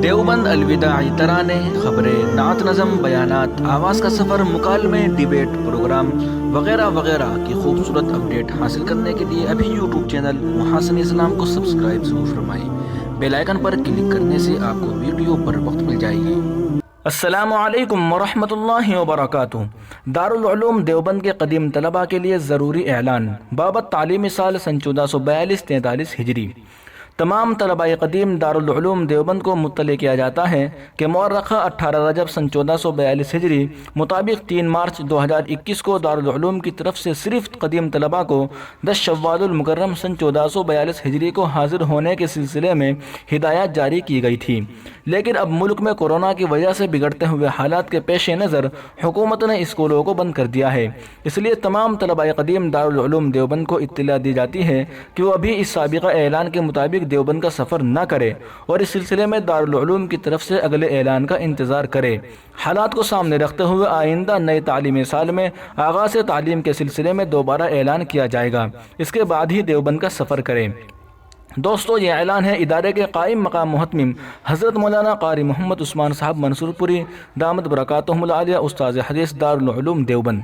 دیوبند الوداعی ترانے، خبریں، نعت نظم، بیانات، آواز کا سفر، مکالمے، ڈیبیٹ، پروگرام وغیرہ وغیرہ کی خوبصورت اپڈیٹ حاصل کرنے کے لیے ابھی یوٹیوب چینل محاسن اسلام کو سبسکرائب ضرور فرمائیں۔ بیل آئیکن پر کلک کرنے سے آپ کو ویڈیو بر وقت مل جائے گی۔ السلام علیکم ورحمۃ اللہ وبرکاتہ۔ دارالعلوم دیوبند کے قدیم طلباء کے لیے ضروری اعلان بابت تعلیمی سال سن 1442-43 ہجری۔ تمام طلباء قدیم دارالعلوم دیوبند کو مطلع کیا جاتا ہے کہ مورخہ 18 رجب سن 1442 ہجری مطابق 3 مارچ 2021 کو دارالعلوم کی طرف سے صرف قدیم طلباء کو 10 شوال المکرم سن 1442 ہجری کو حاضر ہونے کے سلسلے میں ہدایات جاری کی گئی تھی، لیکن اب ملک میں کورونا کی وجہ سے بگڑتے ہوئے حالات کے پیش نظر حکومت نے اسکولوں کو بند کر دیا ہے۔ اس لیے تمام طلباء قدیم دارالعلوم دیوبند کو اطلاع دی جاتی ہے کہ وہ ابھی اس سابقہ اعلان کے مطابق دیوبند کا سفر نہ کرے اور اس سلسلے میں دارالعلوم کی طرف سے اگلے اعلان کا انتظار کرے۔ حالات کو سامنے رکھتے ہوئے آئندہ نئے تعلیمی سال میں آغاز تعلیم کے سلسلے میں دوبارہ اعلان کیا جائے گا، اس کے بعد ہی دیوبند کا سفر کریں۔ دوستو، یہ اعلان ہے ادارے کے قائم مقام محتمم حضرت مولانا قاری محمد عثمان صاحب منصور پوری دامت برکاتہم العالیہ، استاذ حدیث دارالعلوم دیوبند۔